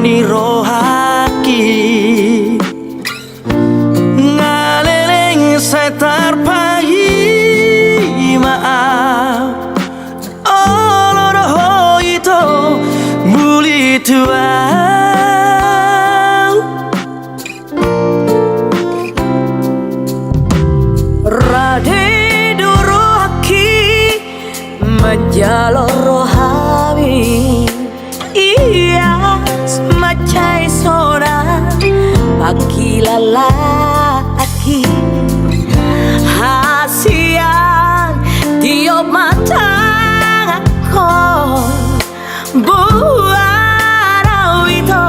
ni rohaki ngaleleng saya tarpai maaf oloroh itu muli tuau rade durohaki menjalor rohami iya semacai sora pagi lalaki hasian tiup mata aku buat itu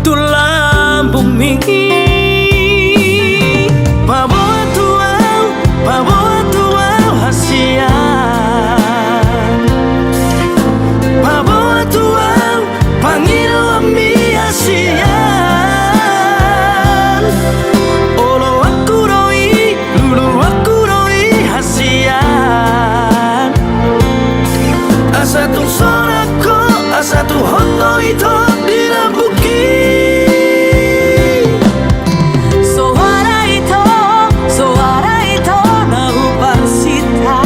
tulang bumi bawa tuau hasian bawa tuau panggil ami hasian olo aku roi lulu aku roi hasian asa tu sonako asa tu hoto itu dilambuki suara itu nahu parsita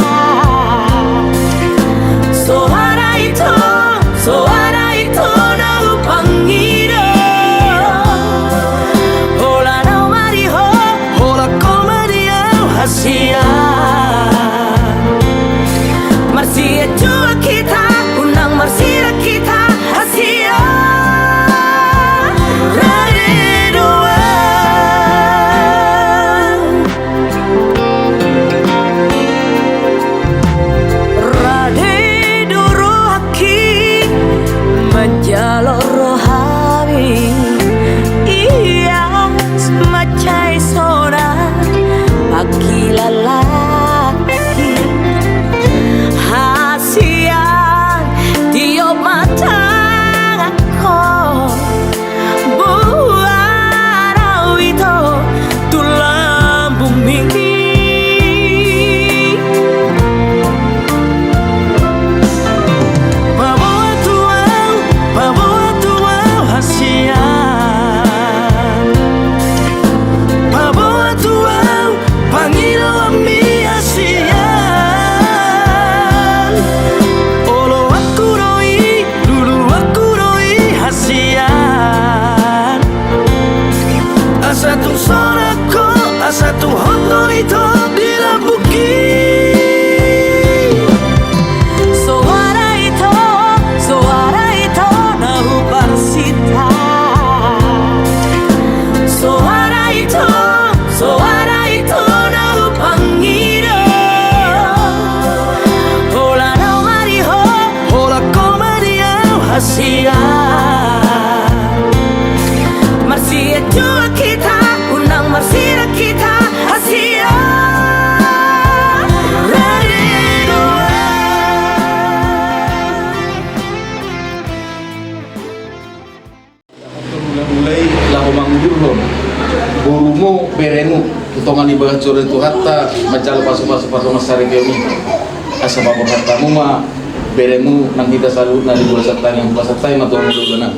suara itu nahu pangira hola nau mariho hola komaria hasian marsia jua kita unang marsira kita hasian rade dua rade durohaki menjalor rohami iya semacai sora pagi lalaki hasian tiup mata aku buat itu tulang bumi bawa tuau hasian bawa tuau panggil ami hasian olo aku roi lulu aku roi hasian asa tu sonako asa tu hoto itu dilambuki suara itu nahu parsita suara itu nahu pangira hola nau mariho hola komaria hasian marsia jua kita unang marsira kita hasian rade dua mulai lahu manggurhum burumu berenu utongan ibadah curi itu hatta macal pasu-pasu pasu masari kami asa bapak hattamu ma beremu nang kita salut nari dua satang yang puasa tay matong dulu na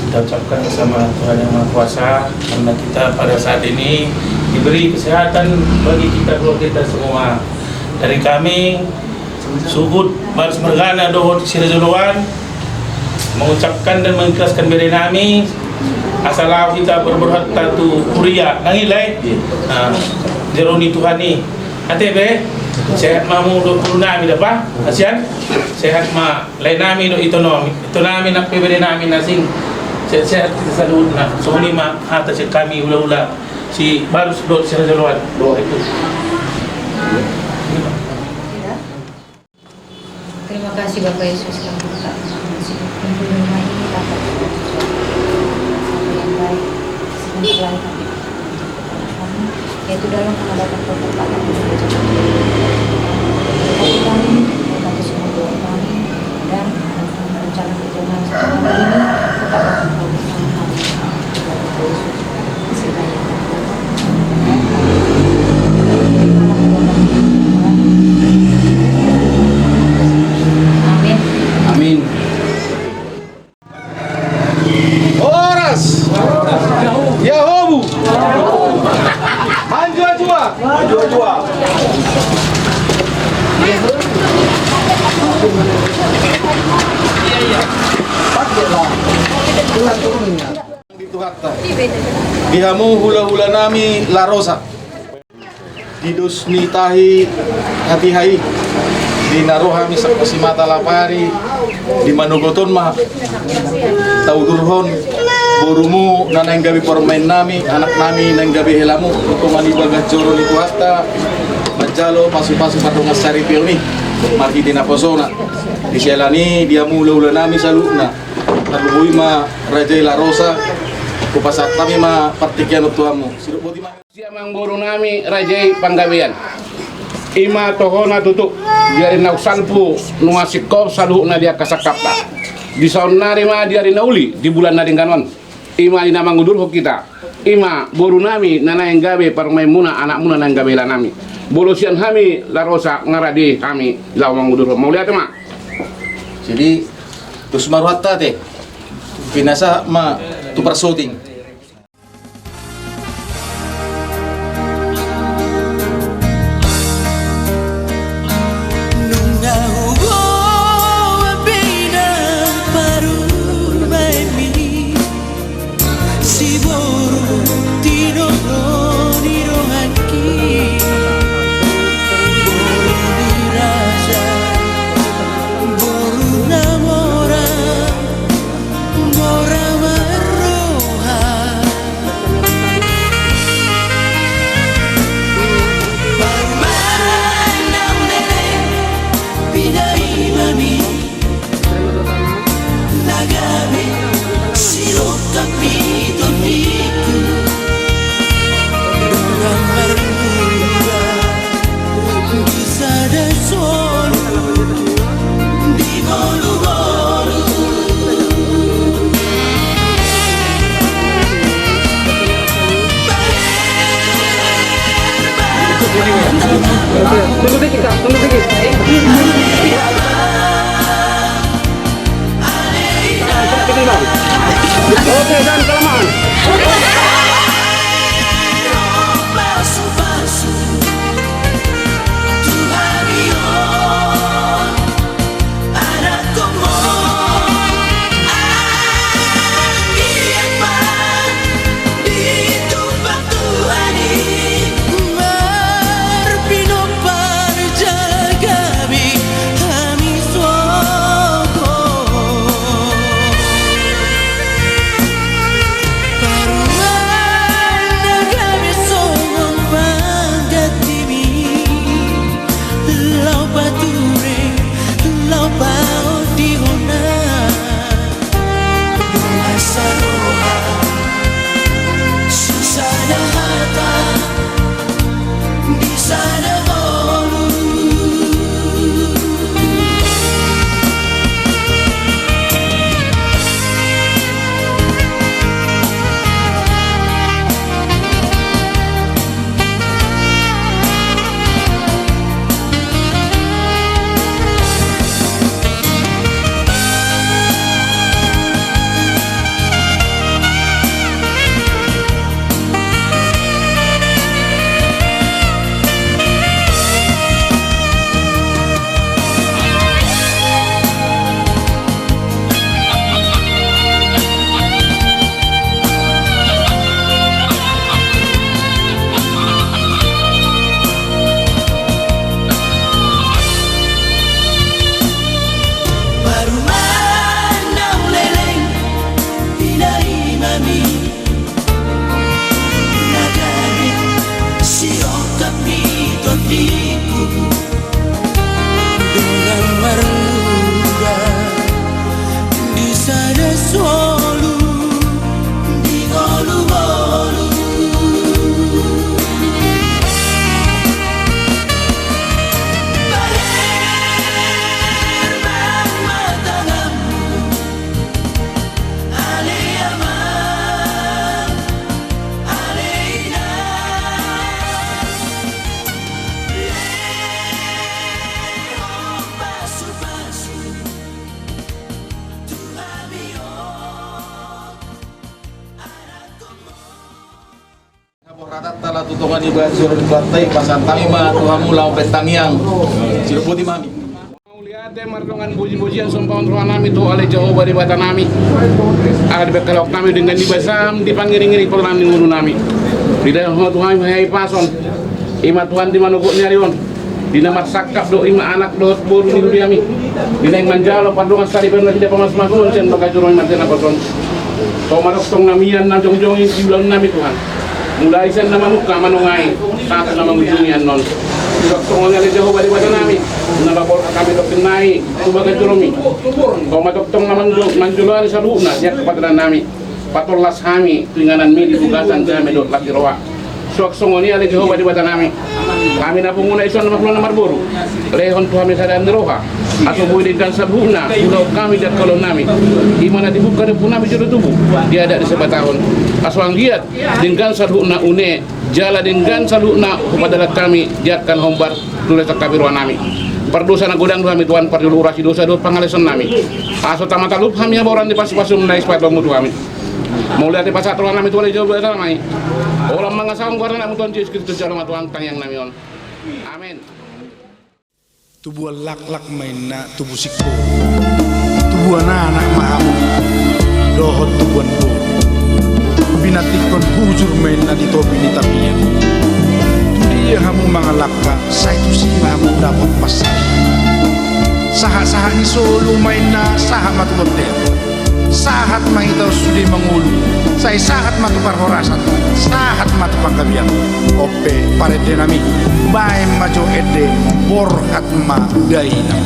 kita ucapkan bersama Tuhan Yang Maha Kuasa karena kita pada saat ini diberi kesehatan bagi kita keluarga kita semua. Dari kami Subud Baris Mergana Dohot Sirajuluan mengucapkan dan mengikhlaskan beri nami asalau kita berberhat tatu kuria nangilai jeroni Tuhani ate be sehat mamu 20 nami dapat asian sehat ma lain nami do itu nami nak beri nami nasing sehat kita selalu nak soni ma atas kami ula-ula si baru dot Sirajuluan doa itu. Terima kasih Bapak Yesus yang buka pintu rumah ini dapat yang baik sebentar lagi kami yaitu dalam mengadakan pertempatan kami membantu semua doa kami dan rencana perjalanan setelah ini tetap akan bersama Amin. Dito hatta. Dihamu hula-hula nami La Rosa. Didus ni tahi hati-hai. Di narohami sa pasimata lapari. Di manugoton ma. Taudurhon. Burumu na nang gabi permain nami, anak nami nang gabi helamu. Utungan ibagat joro ni hatta. Majalo pasu-pasu padungas sari pilni. Maki dinaposona. Di sialani dia mula-ula nami saluna. Tarubui ma Raja La Rosa. Kupasat kami ma partikian utuamu. Siya mang buru nami Raja Panggawian. Ima tohona tutuk diari nausanpu nuasikop salu na dia kasakapta. Di saun nari ma diari nauli di bulan nari kanon. Ima ina mangudur ho kita. Ima buru nami nana yang gabe parmaimuna anak muna nang gabe la nami. Bolusian kami La Rosa ngaradi kami lau mangudur ho. Mau lihat ma? Jadi terus marwata teh. Pinasa ma tu persuting. Nunca hubo pena para mí. Si boru tiro niro aquí. Boru dirasa, boru namora, bora marroja. Parmanam nere, pinai mami. Nagabi, siro capito niku. Orang berdua, bisa ada sol di bolu-bolu. Pasu-pasu, tu avión, anak como angin di tumpang tuani. Marpino parjagabi kami suoko. Parumana kami somong panggatimi. Lau pature, lau pao di hona. Masa roha, susana hata, di sana bolu. Parumana uleleng, pinai mami. Nagabi, siro capito niku. Dengan marluga, di sana solu, di golu-golu. Bang matangam, aleyaman, aleina. Leho pasu-pasu, tu avión, anak como. Ratat tala tutungan ibagat joro di pantai pasantami ma tuhamu lau petaniang. Siruputi mami. Mau lihat te mardongan puji-pujian sompang Tuhan nami tu oleh Jehovah di bata nami. Agar bekalok kami dengan dibasam dipanggiri-ngiri pelan di ngulu nami. Di dalam Tuhan hai pason. Ima Tuhan di manuguk nyarion. Di nama sakap do ima anak do buru ni kami. Di nang manjalo padongan sari ben tidak pamas-masun sen baka juro manten apa son. Kau marok tong namian na jong-jong di bulan nami Tuhan. Mulai sen nama muka manungai satu nama ujungian non. Tongolnya le Jehovah di bata nami. Nabapor kami dok kenai sebagai juromi. Kau matok tong naman manjulan sa luna ya kepada nami. Patolas kami tinganan mi di tugasan kami dok laki roa. Suak songonia le Jehovah di bata nami. Kami na punguna ison na maklon na marburu. Lehon tu kami sadaan roha. Atau boleh dengan sabuna pulau kami dan kalau nami. Di mana dibuka di punami jodoh tubuh. Dia ada di sebat tahun. Aswang giat dengan sabuna une jala dengan sabuna kepada kami jatkan hombar tulis kami ruang nami. Perdosa na godang kami Tuhan pardulu urasi dosa do pangalesan nami. Aso tamata lup kami aboran di pasu-pasu menais pat bamu kami. Mau lihat di pasar Tuhan nami Tuhan jauh betul nami. Orang mangasang guarna nami Tuhan Yesus Kristus jalan Tuhan tayang nami on. Amin. Tubuh lak-lak main na tubuh sikpo. Tubuh anak mahamu. Dohot tubuhan bo. Binatikon hujur main na di topi ni tapian. Dia hamu mangalaka, saya tu si hamu dapat pasal. Sahat-sahat ni solo main na sahat matu hotel. Sahat mahitaw sudi mangulu. Saya sahat matu parhorasan. Sahat matu panggabian. Ope parede nami. Bae majo ede borhat ma daina.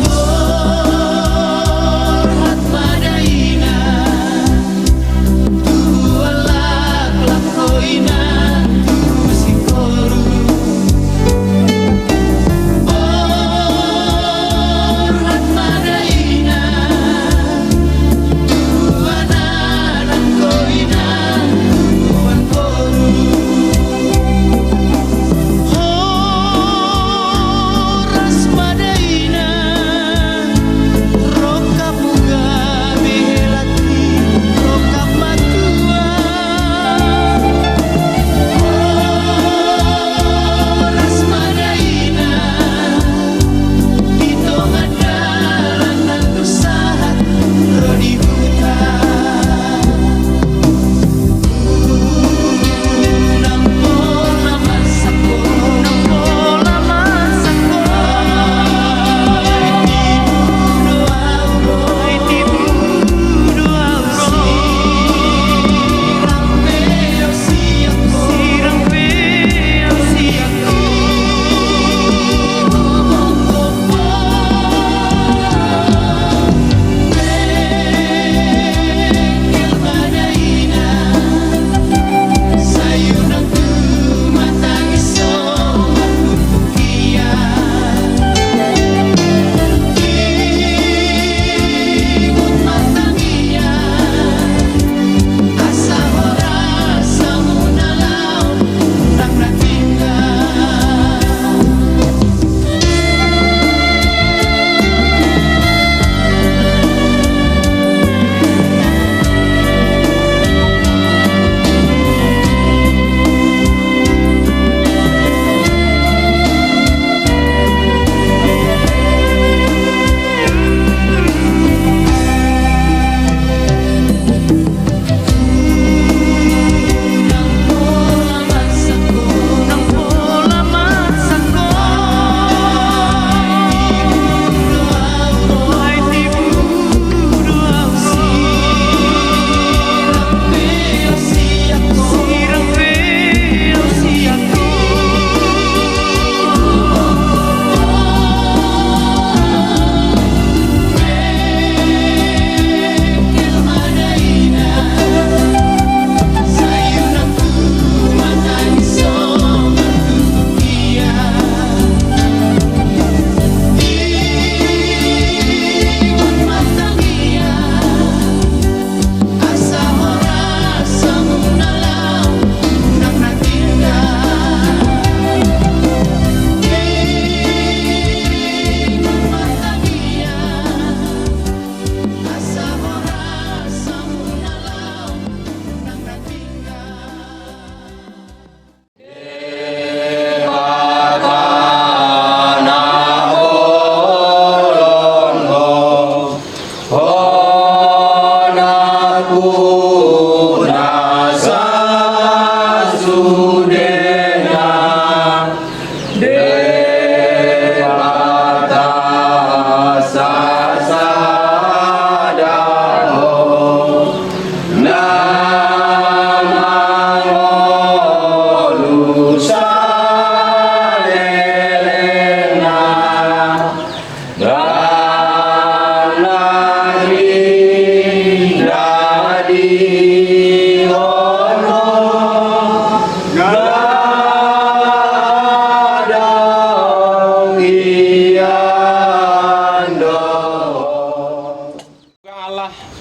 Allah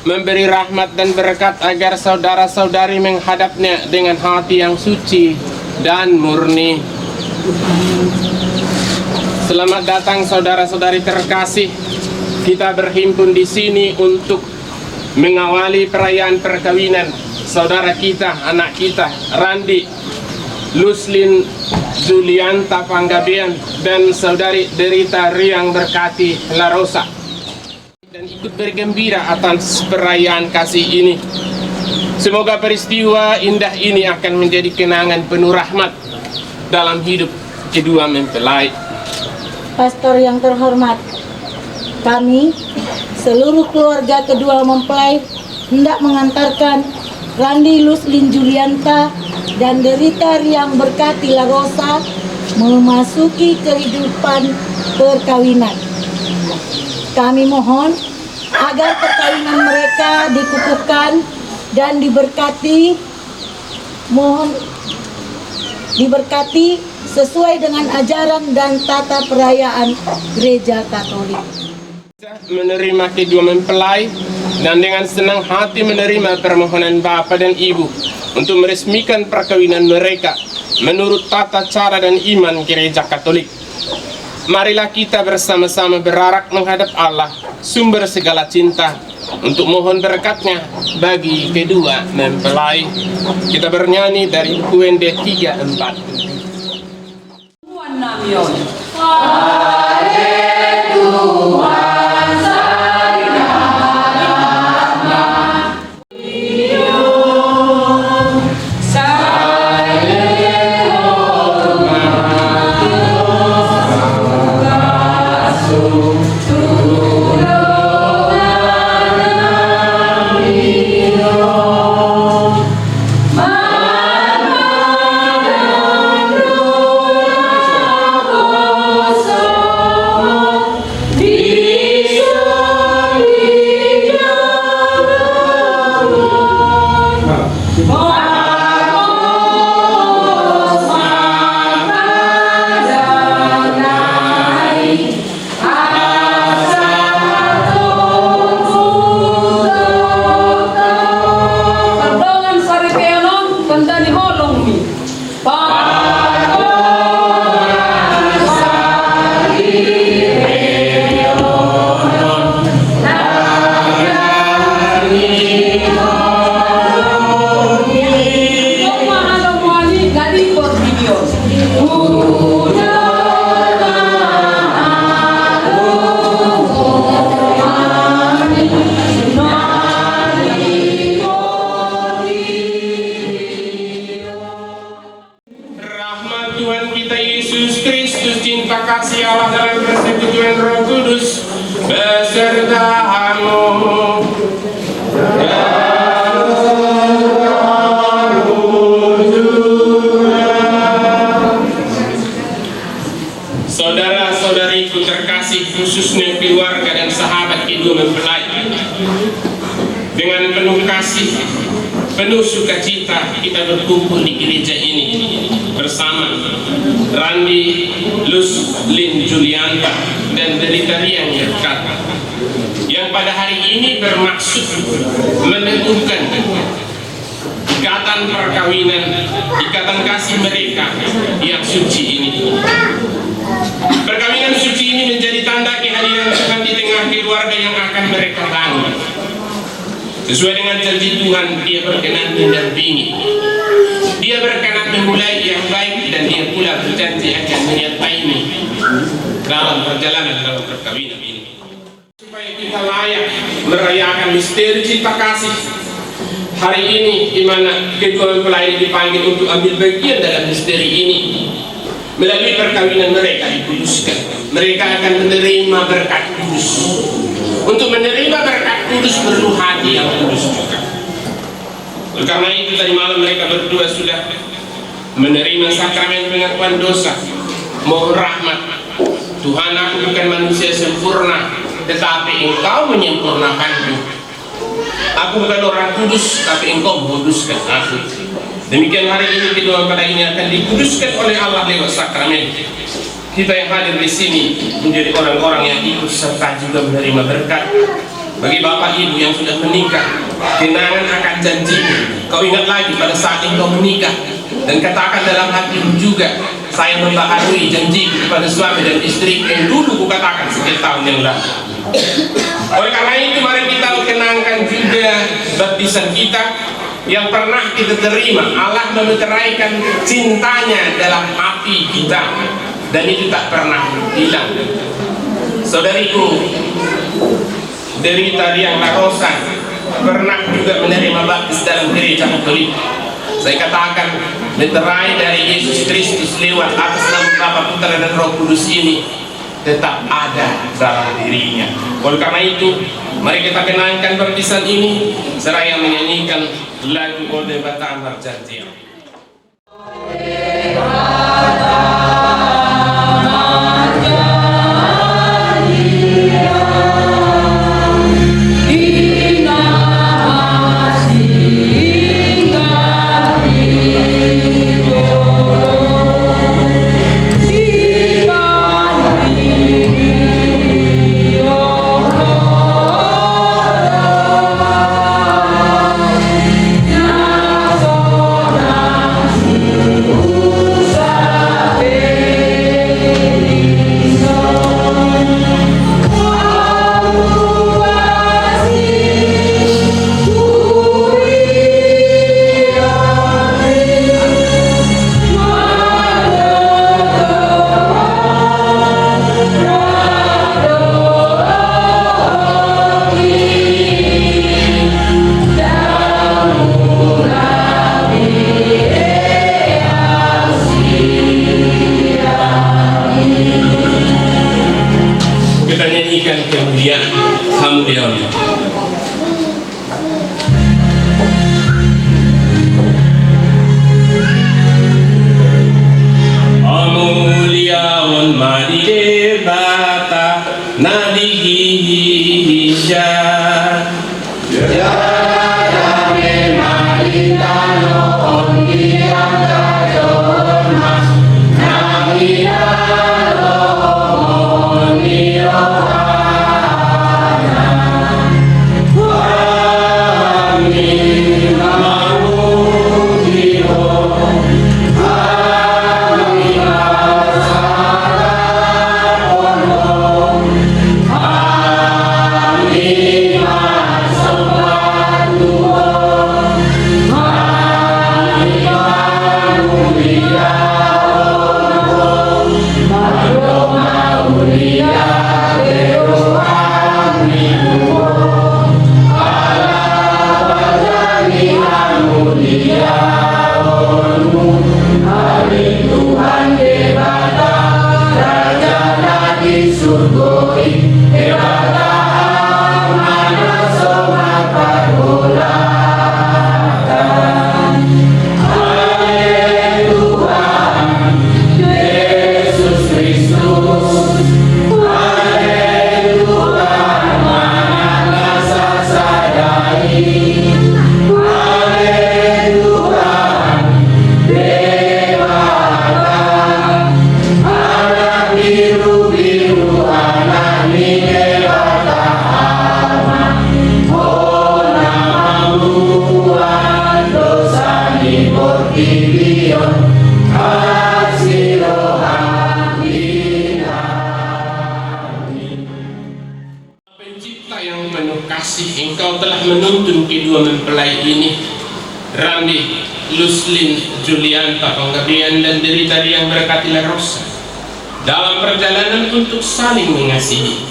memberi rahmat dan berkat agar saudara-saudari menghadapnya dengan hati yang suci dan murni. Selamat datang saudara-saudari terkasih. Kita berhimpun di sini untuk mengawali perayaan perkawinan saudara kita, anak kita, Randi Luslin Julianta Panggabean dan saudari Derita Riang Berkati Larosa, dan ikut bergembira atas perayaan kasih ini. Semoga peristiwa indah ini akan menjadi kenangan penuh rahmat dalam hidup kedua mempelai. Pastor yang terhormat, kami seluruh keluarga kedua mempelai hendak mengantarkan Randi Luslin Julianta dan Derita Riang Berkati Larosa memasuki kehidupan perkawinan. Kami mohon agar perkawinan mereka dikukuhkan dan diberkati, sesuai dengan ajaran dan tata perayaan Gereja Katolik. Menerima kedua mempelai dan dengan senang hati menerima permohonan Bapa dan Ibu untuk meresmikan perkawinan mereka menurut tata cara dan iman Gereja Katolik. Marilah kita bersama-sama berarak menghadap Allah, sumber segala cinta, untuk mohon berkatnya bagi kedua mempelai. Kita bernyanyi dari UND 34. Tuhan kita Yesus Kristus, cinta kasih Allah dalam persekutuan Roh Kudus besertamu. Saudara-saudariku terkasih, khususnya keluarga dan sahabat kedua mempelai, dengan penuh kasih, penuh sukacita kita berkumpul di gereja ini bersama Randi Luslin Julianta dan Derita Riang Berkati, yang pada hari ini bermaksud meneguhkan ikatan perkawinan, ikatan kasih mereka yang suci ini. Perkawinan suci ini menjadi tanda kehadiran Tuhan di tengah keluarga yang akan mereka bangun. Sesuai dengan janji Tuhan, Dia berkenan mendampingi, Dia berkenan memulai yang baik, dan Dia pula berjanji akan menyertaimu dalam perjalanan dalam perkawinan ini, supaya kita layak merayakan misteri cinta kasih hari ini, di mana kedua mempelai dipanggil untuk ambil bagian dalam misteri ini. Melalui perkawinan mereka dikuduskan, mereka akan menerima berkat kudus. Untuk menerima berkat kudus perlu hati yang kudus juga. Karena itu tadi malam mereka berdua sudah menerima sakramen pengakuan dosa. Mohon rahmat Tuhan, aku bukan manusia sempurna, tetapi Engkau menyempurnakanku. Aku bukan orang kudus, tapi engkau menguduskan aku. Demikian hari ini kedua mempelai ini akan dikuduskan oleh Allah lewat sakramen. Kita yang hadir di sini menjadi orang-orang yang ikut serta juga menerima berkat. Bagi bapak ibu yang sudah menikah, kenangan akan janjimu. Kau ingat lagi pada saat engkau menikah dan katakan dalam hatimu juga, saya membaharui janji kepada suami dan istri yang dulu kukatakan sekian tahun yang lalu. Oleh karena itu mari kita kenangkan juga baptisan kita yang pernah kita terima. Allah memeteraikan cintanya dalam hati kita dan itu tak pernah hilang. Saudariku, derita Riang La Rosa pernah juga menerima baptis dalam gereja Katolik. Saya katakan meterai dari Yesus Kristus lewat atas nama Bapa, Putra dan Roh Kudus ini tetap ada dalam dirinya. Oleh karena itu, mari kita kenangkan baptisan ini seraya menyanyikan lagu Ode Bataan Marjantia. Kemudian Hamdion Amuliaon Madide Bata Nadihija Yadame Maritano Ondiang Mas Namiano Monio Pencipta yang penuh kasih, Engkau telah menuntun kedua mempelai ini, Ramli, Luslin, Julianta, pengabdian dan derita yang berkati La Rosa, dalam perjalanan untuk saling mengasihi.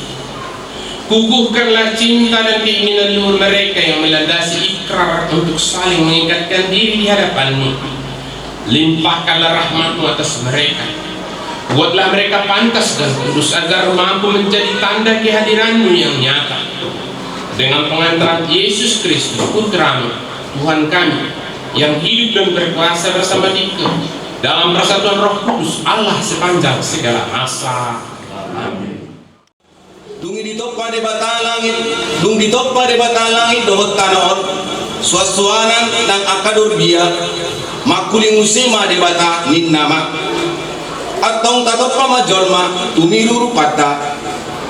Kukuhkanlah cinta dan keinginan luhur mereka yang melandasi ikrar untuk saling mengikatkan diri di hadapan-Mu. Limpahkanlah rahmat-Mu atas mereka. Buatlah mereka pantas dan kudus agar mampu menjadi tanda kehadiran-Mu yang nyata. Dengan pengantaran Yesus Kristus, Putra-Mu, Tuhan kami, yang hidup dan berkuasa bersama Dikau, dalam persatuan Roh Kudus, Allah sepanjang segala masa. Amin. Tungi di ditoppa de batalangit dohot tanaon suasuanan nang akadur biya makuling usima de bata nin nama atong tatoppa majolma tumiru rupata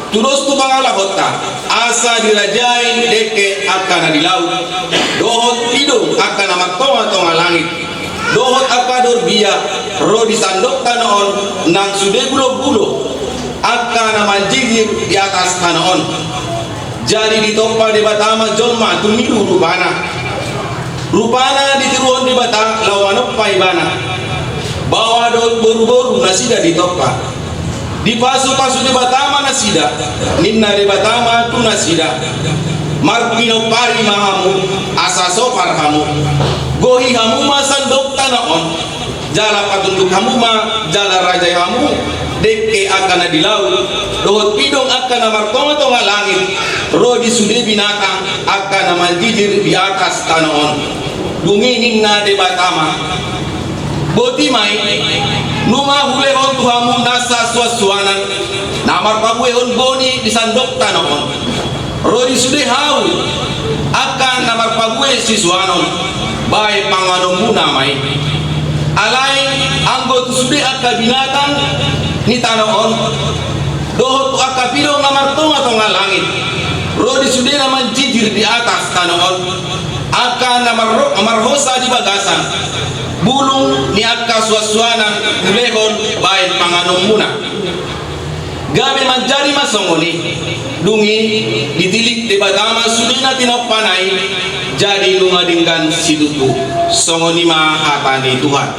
terus tu bangala hotta asa dirajai deke akana dilau dohot hidung akana maktonga tonga langit dohot akadur biya ro disandok tanaon nang sude bulo-bulo akana manjigir di atas tanaon jadi ditoppa de batama jolma tumiru rupana ditiruon di bata lawanoppa ibana bawa dot boru-boru nasida ditoppa di pasu-pasu de batama nasida ninna de batama tu nasida marpino pari mahamu asa sopar hamu gohi hamu masandok tanaon jala patunduk hamu ma jala raja hamu deke akana dilau dohot pidong akana martonga-tonga langit ro di sude binatang akana manjijir di atas tanaon dunginin na de batama boti mai numa hulehon tuhamu nasa suasuanan namar pabuehon boni disandok tanaon ro di sude hau akan namar pabueh sisuanon bae panganom muna mai alai anggo tu sude akka binatang ni tanaon dohot tu akka pidong namar tonga-tonga langit ro di sude naman jijir di atas tanaon akan namar hosa di bagasan bulung ni akka suasuanan hulehon bae panganom muna gabe manjari masongoni dungi ditilik de batama sudena tinopanai jadi lungadingkan sidutu songoni ma hatani Tuhan.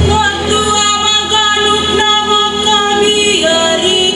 Waktu amaganuk nama kami hari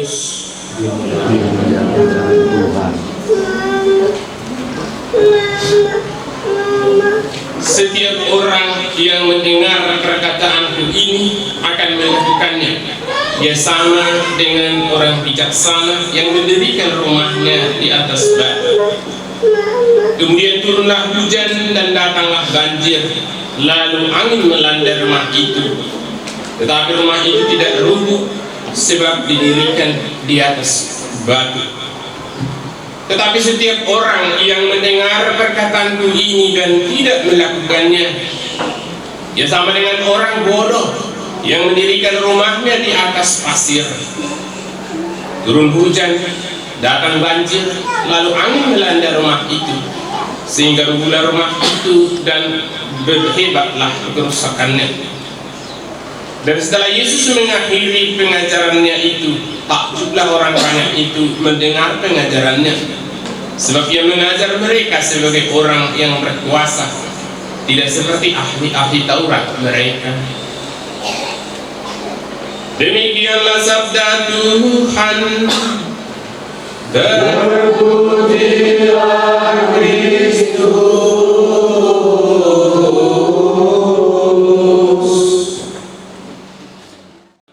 Yesus. Setiap orang yang mendengar perkataanku ini akan melakukannya. Dia sama dengan orang bijaksana yang mendirikan rumahnya di atas batu. Kemudian turunlah hujan dan datanglah banjir, lalu angin melanda rumah itu. Tetapi rumah itu tidak runtuh sebab didirikan di atas batu. Tetapi setiap orang yang mendengar perkataanku ini dan tidak melakukannya, ia sama dengan orang bodoh yang mendirikan rumahnya di atas pasir. Turun hujan, datang banjir, lalu angin melanda rumah itu, sehingga rubuhlah rumah itu dan berhebatlah kerusakannya. Dan setelah Yesus mengakhiri pengajarannya itu, takjublah orang banyak itu mendengar pengajarannya, sebab ia mengajar mereka sebagai orang yang berkuasa, tidak seperti ahli-ahli Taurat mereka. Demikianlah sabda Tuhan. Terpujilah Kristus.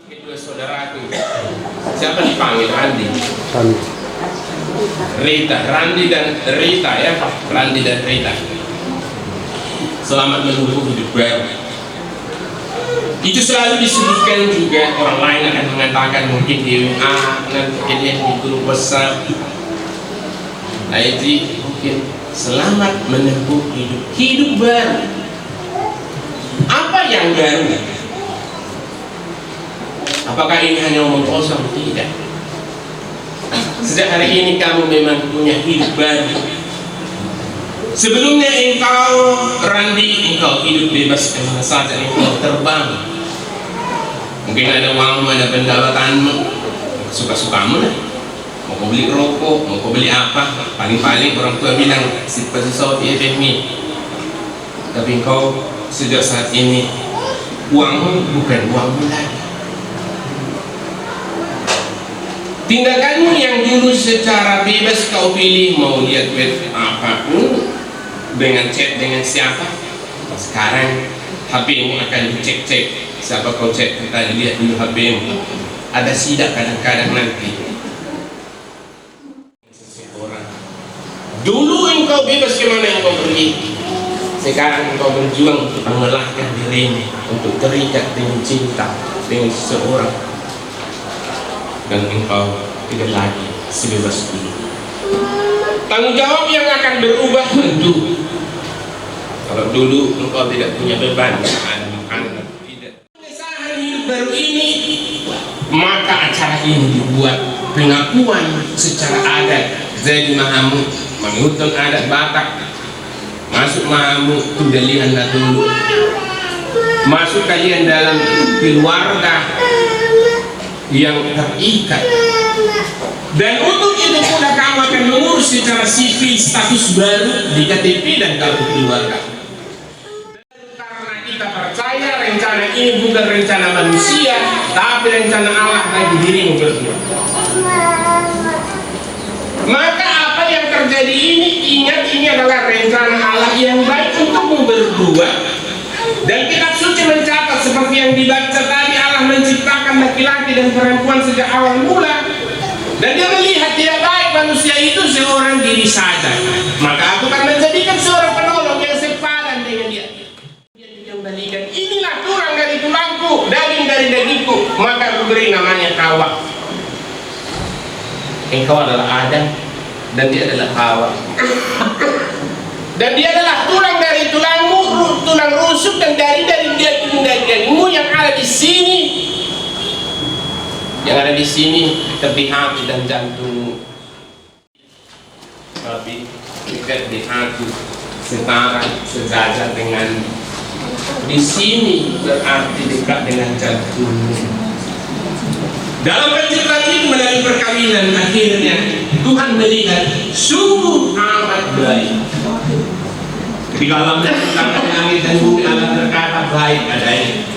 Kedua saudaraku, siapa dipanggil? Randi, Rita, Randi dan Rita ya, Randi dan Rita. Selamat menempuh hidup baru. Itu selalu disebutkan juga. Orang lain akan mengatakan mungkin di WA, nanti dia di grup WhatsApp. Nah itu mungkin selamat menempuh hidup baru. Apa yang baru? Apakah ini hanya omong kosong? Tidak. Sejak hari ini kamu memang punya hidup baru. Sebelumnya engkau, Randi, engkau hidup bebas kemana saja, engkau terbang. Mungkin ada uangmu, ada pendapatanmu, suka-sukamu lah. Mau kau beli rokok, mau kau beli apa, paling-paling orang tua bilang seperti saat ini. Tapi engkau sejak saat ini uangmu bukan uangmu lagi. Tindakanmu yang dulu secara bebas kau pilih, mau lihat web apapun, dengan chat dengan siapa, sekarang HP-mu akan dicek-cek. Siapa kau cek, kita lihat dulu HP-mu. Ada sidak kadang-kadang nanti. Dulu engkau bebas kemana engkau pergi, sekarang engkau berjuang untuk mengelahkan dirimu, untuk terikat dengan cinta dengan seseorang, dan engkau tidak lagi sebebas dulu. Tanggung jawab yang akan berubah tentu. Kalau dulu engkau tidak punya beban, anak tidak. Pengesahan hidup baru ini, maka acara ini dibuat pengakuan secara adat. Jadi mahamu mengutang adat Batak, masuk mahamu tudalianlah dulu. Masuk kalian dalam keluarga yang terikat. Dan untuk itu pula kamu akan mengurus secara sipil status baru di KTP dan kartu keluarga. Karena kita percaya rencana ini bukan rencana manusia, tapi rencana Allah bagi dirimu berdua. Maka apa yang terjadi ini, ingat ini adalah rencana Allah yang baik untukmu berdua. Dan kitab suci mencatat seperti yang dibaca tadi, Allah menciptakan laki-laki dan perempuan sejak awal mula. Dan dia melihat tidak baik manusia itu seorang diri saja. Maka aku akan menjadikan seorang penolong yang sepadan dengan dia. Dia kembalikan, inilah tulang dari tulangku, daging dari dagingku, maka aku beri namanya Hawa. Engkau adalah Adam dan dia adalah Hawa. Dan dia adalah tulang dari tulangmu, tulang rusuk, dan dari dagingmu yang ada di sini. Yang ada di sini seperti hati dan jantungmu. Tapi dekat di hati, setara, sejajar dengan di sini berarti dekat dengan jantungmu. Dalam penciptaan itu melalui perkawinan, akhirnya Tuhan melihat sungguh amat baik. Ketika Allah menciptakan langit dan bumi, Allah berkata baik adanya.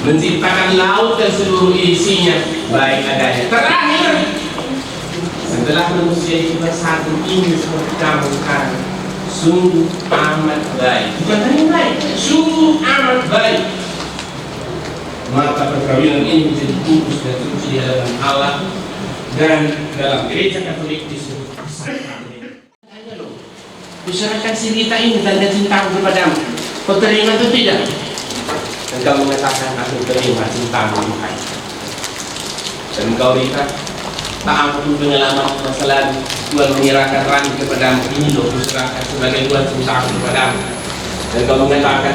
Menciptakan laut dan seluruh isinya, baik adanya. Terakhir setelah manusia itu bersatu ini seperti kamu sekarang, sungguh amat baik. Bukan hanya baik, sungguh amat baik. Maka perkawinan ini menjadi kudus dan suci di hadapan Allah, dan dalam gereja Katolik disebut sakrament. Tanya loh, usahakan si Rita ini tanda cintaku kepadamu. Kau terima atau tidak? Dan kau mengatakan aku terima cintamu makanya. Dan kau Rita, tak ampun pengalaman masa lalu, Tuhan menyerahkan Rani kepadamu. Ini loh kuserahkan sebagai Tuhan cintaku kepadamu. Dan kau mengatakan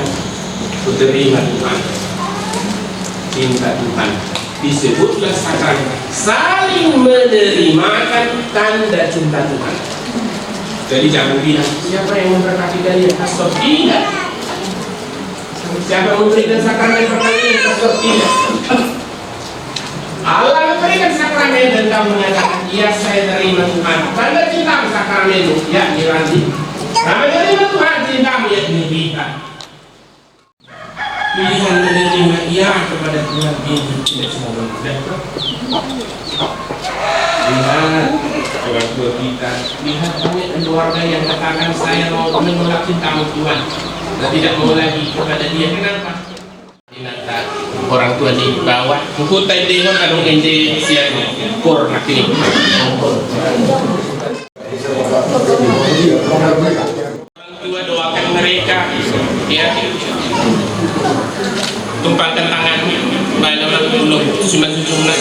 aku terima Tuhan. Cinta Tuhan disebutlah sakrament, saling menerimakan tanda cinta Tuhan. Jadi jangan bilang siapa yang memberkati kalian, pastor tidak. Siapa memberikan sakramen pertanian, pastor tidak. Allah memberikan sakramen dan kamu mengatakan iya saya terima Tuhan. Tanda cintamu sakramen ya Randi. Kamu terima Tuhan cintamu ya Rita. Pilihan menerima iya kepada Tuhan ini tidak semua mudah. Lihat orang tua kita, lihat banyak keluarga yang katakan saya mau menolak cintamu Tuhan dan tidak mau lagi kepada dia. Kenapa? Dinata orang tua di bawah mengkutai dengan adung ende siang kor nakini. Orang tua doakan mereka ya. Tumpangkan tangan pada makhluk cuma sejumlah.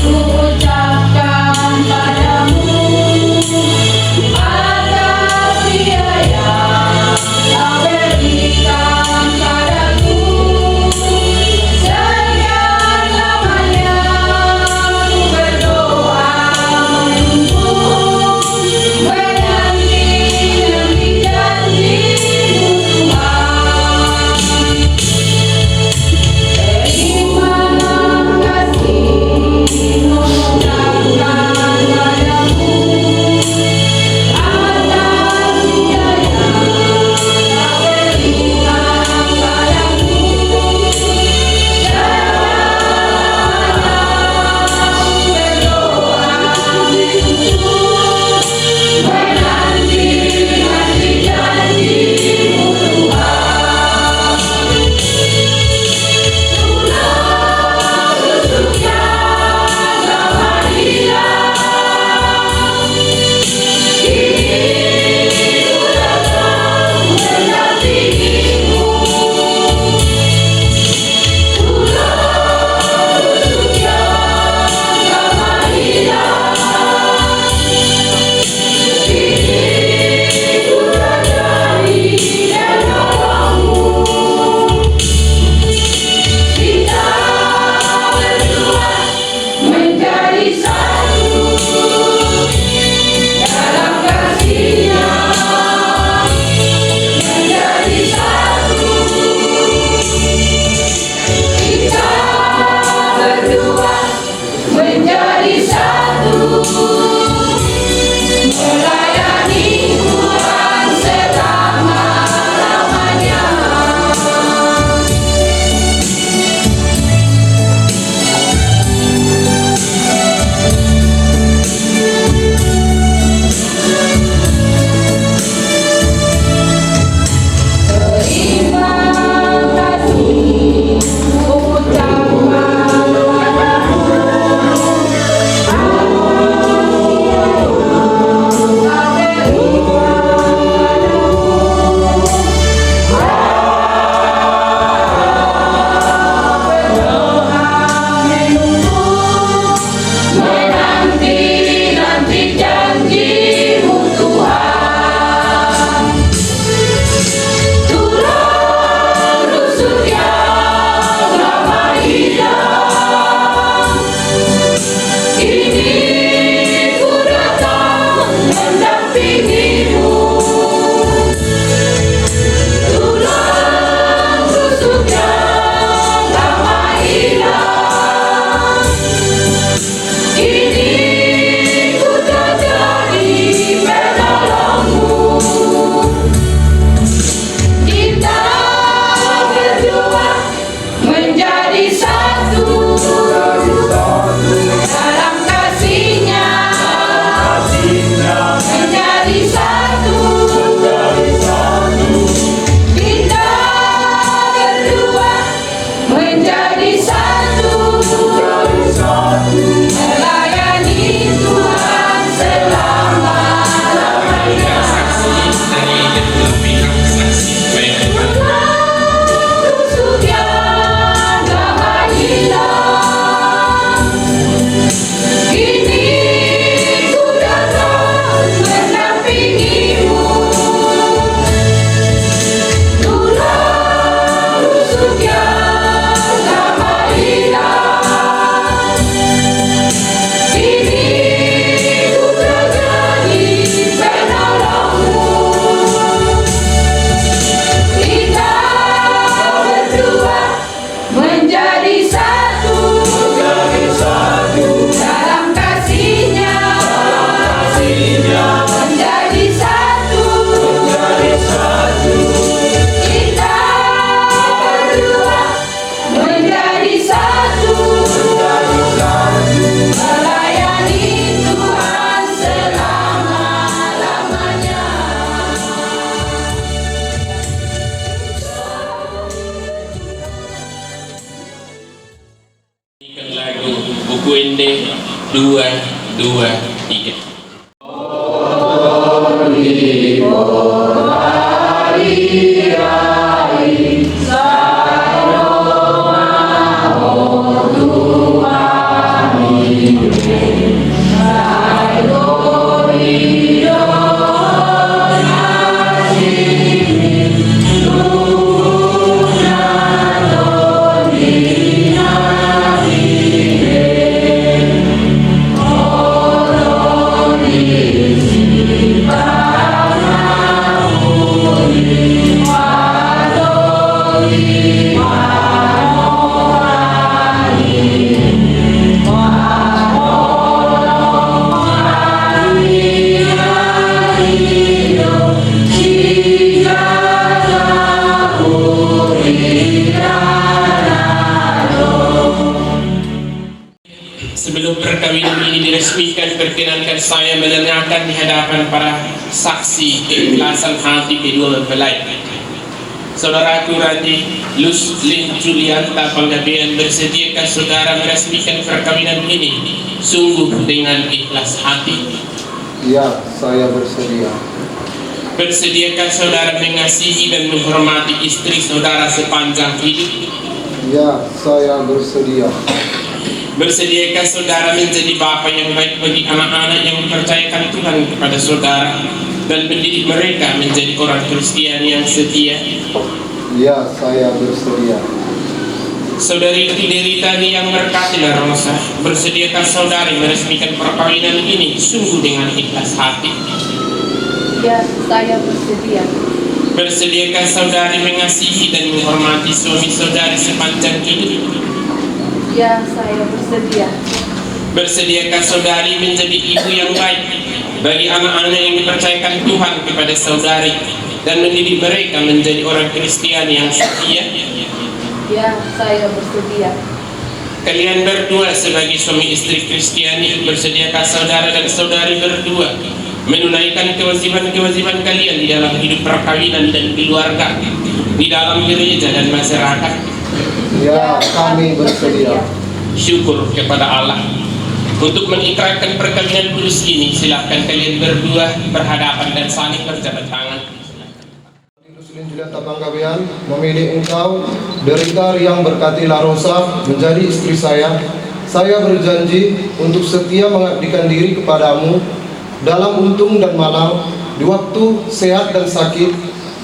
Ku ucapkan padamu atas Wende 2, 2, 3. Sebelum perkawinan ini diresmikan, perkenankan saya menanyakan di hadapan para saksi keikhlasan hati kedua mempelai. Saudaraku Randy Luslin Julianta Panggabean, bersediakah saudara meresmikan perkawinan ini sungguh dengan ikhlas hati? Ya, saya bersedia. Bersediakah saudara mengasihi dan menghormati istri saudara sepanjang hidup? Ya, saya bersedia. Bersediakah saudara menjadi bapa yang baik bagi anak-anak yang mempercayakan Tuhan kepada saudara dan mendidik mereka menjadi orang Kristen yang setia? Ya, saya bersedia. Saudari Derita yang berkati La Rosa, bersediakah saudari meresmikan perkawinan ini sungguh dengan ikhlas hati? Ya, saya bersedia. Bersediakah saudari mengasihi dan menghormati suami saudari sepanjang hidup? Ya, saya bersedia. Bersediakah saudari menjadi ibu yang baik bagi anak-anak yang dipercayakan Tuhan kepada saudari dan mendidik mereka menjadi orang Kristen yang setia? Ya, saya bersedia. Kalian berdua sebagai suami istri Kristiani, bersediakah saudara dan saudari berdua menunaikan kewajiban-kewajiban kalian di dalam hidup perkawinan dan keluarga, di dalam gereja dan masyarakat? Ya, kami bersedia. Syukur kepada Allah. Untuk mengikrarkan perkawinan kudus ini, silahkan kalian berdua berhadapan dan saling berjabat tangan. Luslin Julianta Panggabean memilih engkau, Derita yang berkati La Rosa, menjadi istri saya. Saya berjanji untuk setia mengabdikan diri kepadamu dalam untung dan malang, di waktu sehat dan sakit.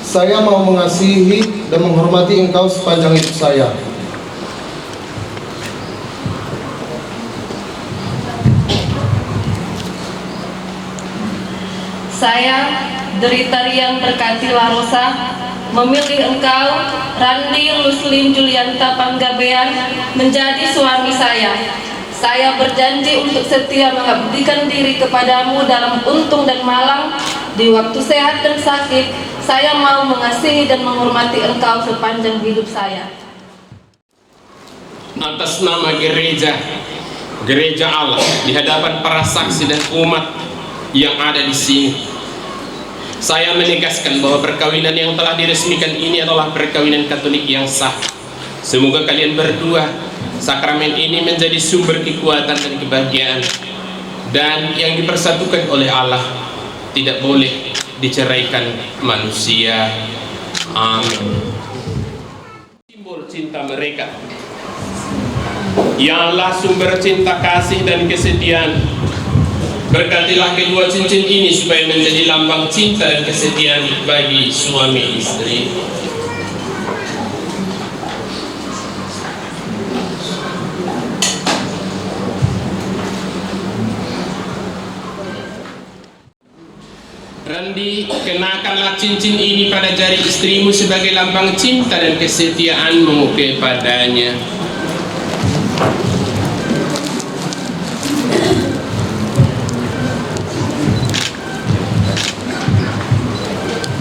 Saya mau mengasihi dan menghormati engkau sepanjang hidup saya. Saya, Derita yang berkati La Rosa, memilih engkau, Randy Luslin Julianta Panggabean, menjadi suami saya. Saya berjanji untuk setia mengabdikan diri kepadamu dalam untung dan malang, di waktu sehat dan sakit. Saya mau mengasihi dan menghormati engkau sepanjang hidup saya. Atas nama gereja Allah, di hadapan para saksi dan umat yang ada di sini, saya menegaskan bahwa perkawinan yang telah diresmikan ini adalah perkawinan Katolik yang sah. Semoga kalian berdua, sakramen ini menjadi sumber kekuatan dan kebahagiaan, dan yang dipersatukan oleh Allah tidak boleh diceraikan manusia. Amin. Simbol cinta mereka, Ya Allah, sumber cinta, kasih dan kesetiaan, berkatilah kedua cincin ini supaya menjadi lambang cinta dan kesetiaan bagi suami istri. Randy, kenakanlah cincin ini pada jari istrimu sebagai lambang cinta dan kesetiaanmu kepadanya.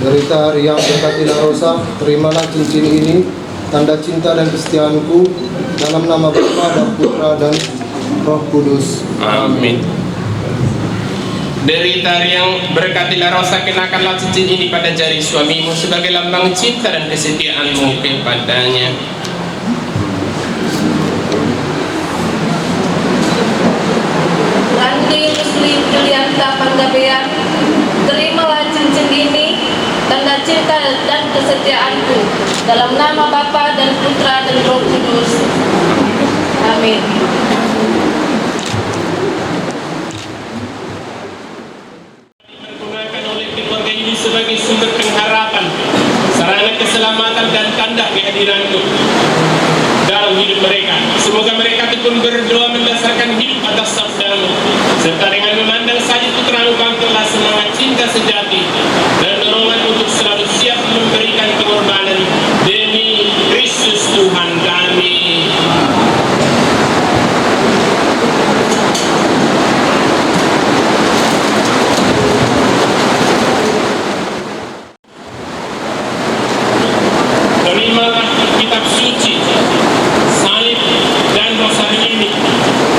Derita yang berkati La Rosa, terimalah cincin ini, tanda cinta dan kesetiaanku, dalam nama Bapa dan Putra dan Roh Kudus. Amin. Derita yang berkati La Rosa, kenakanlah cincin ini pada jari suamimu sebagai lambang cinta dan kesetiaanmu kepadanya. Ruslim Julianta Panggabean, terimalah cincin ini, tanda cinta dan kesetiaanku, dalam nama Bapa dan Putra dan Roh Kudus. Amin. Dipergunakan oleh keluarga ini sebagai sumber pengharapan, sarana keselamatan dan tanda kehadiranku dalam hidup mereka. Semoga mereka tekun berdoa mendasarkan hidup atas sabdamu, serta dengan memandang salib putramu bangkitlah semangat cinta sejati dan dorongan untuk selalu siap memberikan pengorbanan demi Kristus Tuhan kami. Terimalah kitab suci, salib dan rosari ini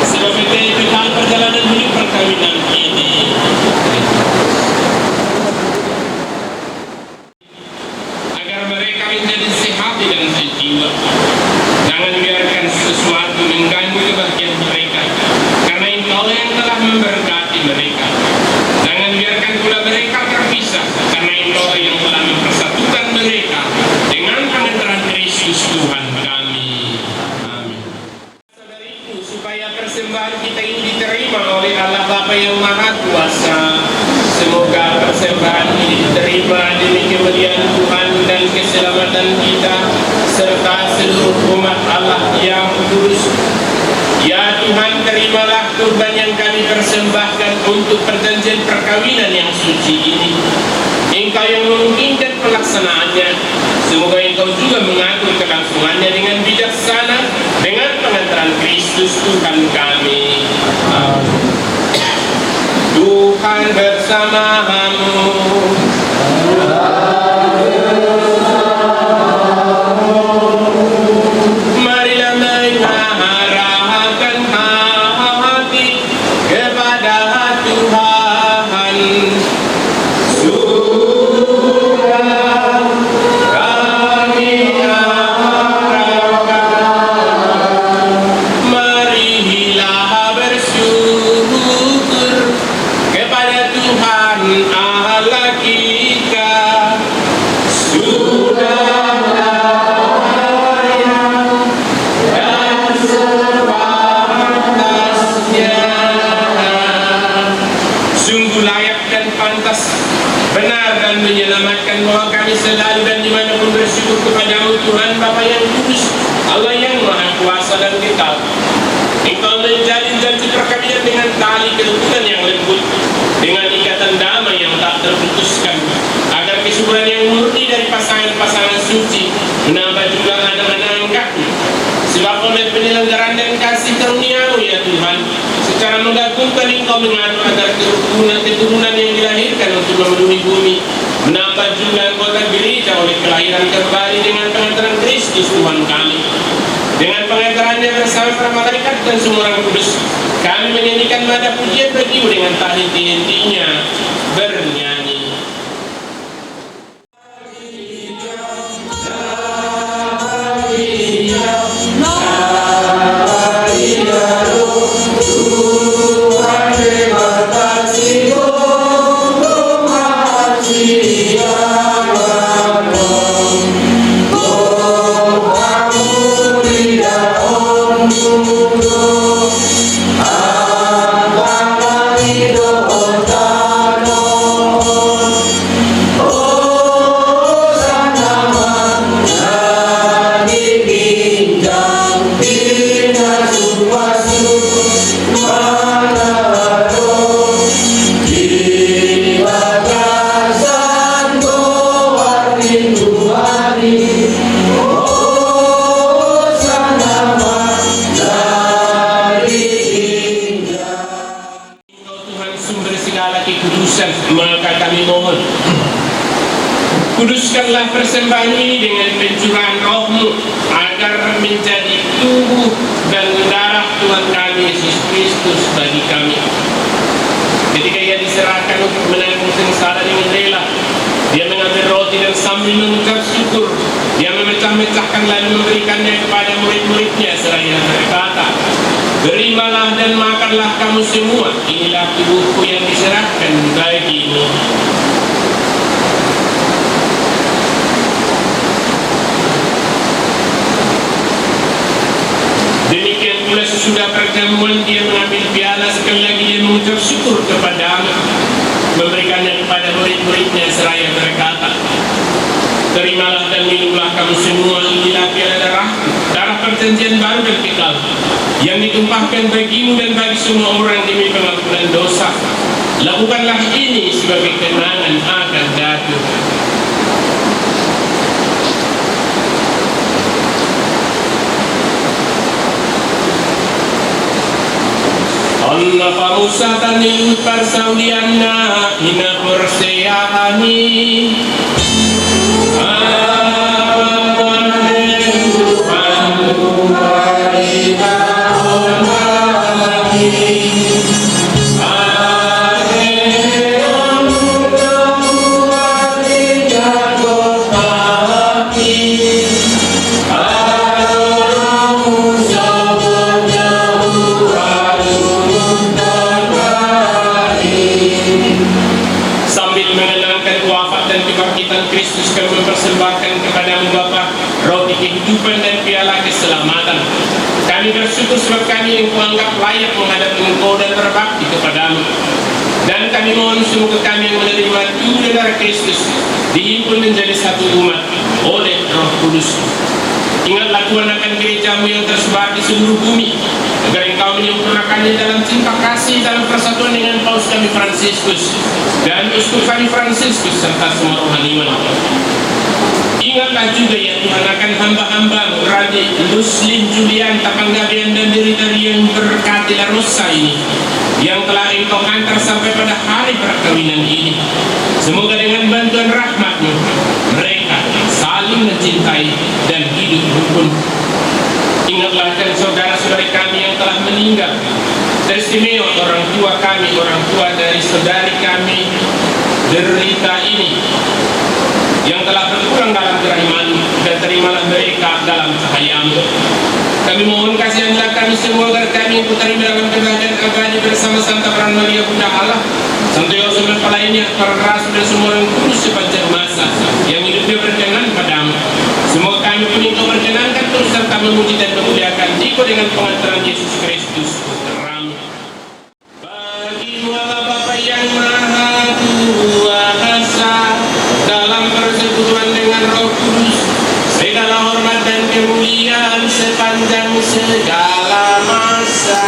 sebagai bekal perjalanan hidup perkawinan ini. Agar mereka menjadi sehat dan sejiwa. Jangan biarkan sesuatu mengganggu kebahagiaan mereka, karena Engkau yang telah memberkati mereka. Jangan biarkan pula mereka terpisah, karena Engkau yang telah mempersatukan mereka dengan pengantaran Kristus Tuhan kami. Amin. Saudariku, supaya persembahan kita ini diterima oleh Allah Bapa yang Maha Kuasa. Semoga persembahan ini diterima demi kemuliaan Tuhan dan keselamatan kita serta seluruh umat Allah yang kudus. Ya Tuhan, terimalah kurban yang kami persembahkan untuk perjanjian perkawinan yang suci ini. Engkau yang memungkinkan pelaksanaannya. Semoga Engkau juga mengatur kelangsungannya dengan bijaksana dengan pengantaran Kristus Tuhan kami. Tuhan bersamamu. Marilah mengarahkan hati kepada Tuhan. Sudah kami harapkan, marilah bersyukur kepada Tuhan Allah kita. Sudah layak dan sepantasnya. Sungguh layak dan pantas, benar dan menyelamatkan bahwa kami selalu dan dimanapun bersyukur kepadamu Tuhan Bapa yang kudus, Allah yang Maha Kuasa dan kekal. Engkau menjalin janji perkawinan dengan tali kerukunan yang lembut, dengan ikatan damai yang tak terputuskan, agar kesuburan yang murni dari pasangan-pasangan suci menambah jumlah anak-anak angkatmu. Sebab oleh penyelenggaraan dan kasih karuniamu ya Tuhan, secara mengagumkan Engkau mengatur agar keturunan yang dilahirkan untuk memenuhi bumi menambah jumlah anggota gereja oleh kelahiran kembali dengan pengantaran Kristus Tuhan kami. Dengan pengantarannya bersama para malaikat dan semua orang kudus, kami menyanyikan nada pujian bagimu dengan tak henti-hentinya bernyanyi. Maka kami mohon, kuduskanlah persembahan ini dengan pencurahan roh-Mu, agar menjadi tubuh dan darah Tuhan kami Yesus Kristus bagi kami. Ketika ia diserahkan untuk menanggung sengsara dengan rela, dia mengambil roti dan sambil mengucap syukur, dia memecah-mecahkan lalu memberikannya kepada murid-muridnya seraya berkata, Terimalah dan makanlah kamu semua, inilah tubuhku yang diserahkan bagimu. Demikian pula sesudah perjamuan dia mengambil piala, sekali lagi dia mengucap syukur kepadamu, memberikannya kepada murid-muridnya seraya berkata, terimalah dan minumlah kamu semua, inilah piala darah perjanjian baru dan kekal, yang ditumpahkan bagimu dan bagi semua orang demi pengampunan dosa. Lakukanlah ini sebagai kenangan akan daku. Anna pamusatan parsaudiana hina perseyahani. Kristus kami mempersembahkan kepadamu Bapa roti kehidupan dan piala keselamatan. Kami bersyukur sebab kami yang kuanggap layak menghadap Engkau dan berbakti kepadamu. Dan kami mohon semoga kami yang menerima tubuh dan darah Kristus dihimpun menjadi satu umat oleh Roh Kudus. Ingatlah Tuhan akan gerejamu yang tersebar di seluruh bumi, agar Engkau menyempurnakannya dalam cinta kasih dalam persatuan dengan Paus kami Fransiskus dan Uskup kami Fransiskus serta semua rohaniwan. Ingatlah juga ya Tuhan akan hamba-hamba Raja Luslin Julianta Panggabean dan Deritari yang berkati La Rosa ini, yang telah Engkau hantar sampai pada hari perkawinan ini. Semoga dengan bantuan rahmat-Mu mereka saling mencintai dan hidup rukun. Ingatlah dan saudara-saudari kami yang telah meninggal, teristimewa orang tua kami, orang tua dari saudari kami derita ini yang telah berpulang dalam kerahiman-Mu, dan terimalah mereka dalam cahaya-Mu. Kami mohon kasihanlah kami semua agar kami yang terima dalam kebahagiaan abadi bersama Santa Peran Maria Bunda Allah, Santo Yosef dan lainnya, para rasul dan semua orang kudus sepanjang masa yang hidupnya berkenan padamu. Semoga kami pun Engkau perkenankan terus serta memuji dan memuliakan Engkau dengan pengantaran Yesus Kristus Putra-Mu. Bagi-Mu Allah Bapa yang Maha Kuasa, dalam persekutuan dengan Roh Kudus, segala hormat dan kemuliaan sepanjang segala masa.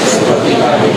Seperti kami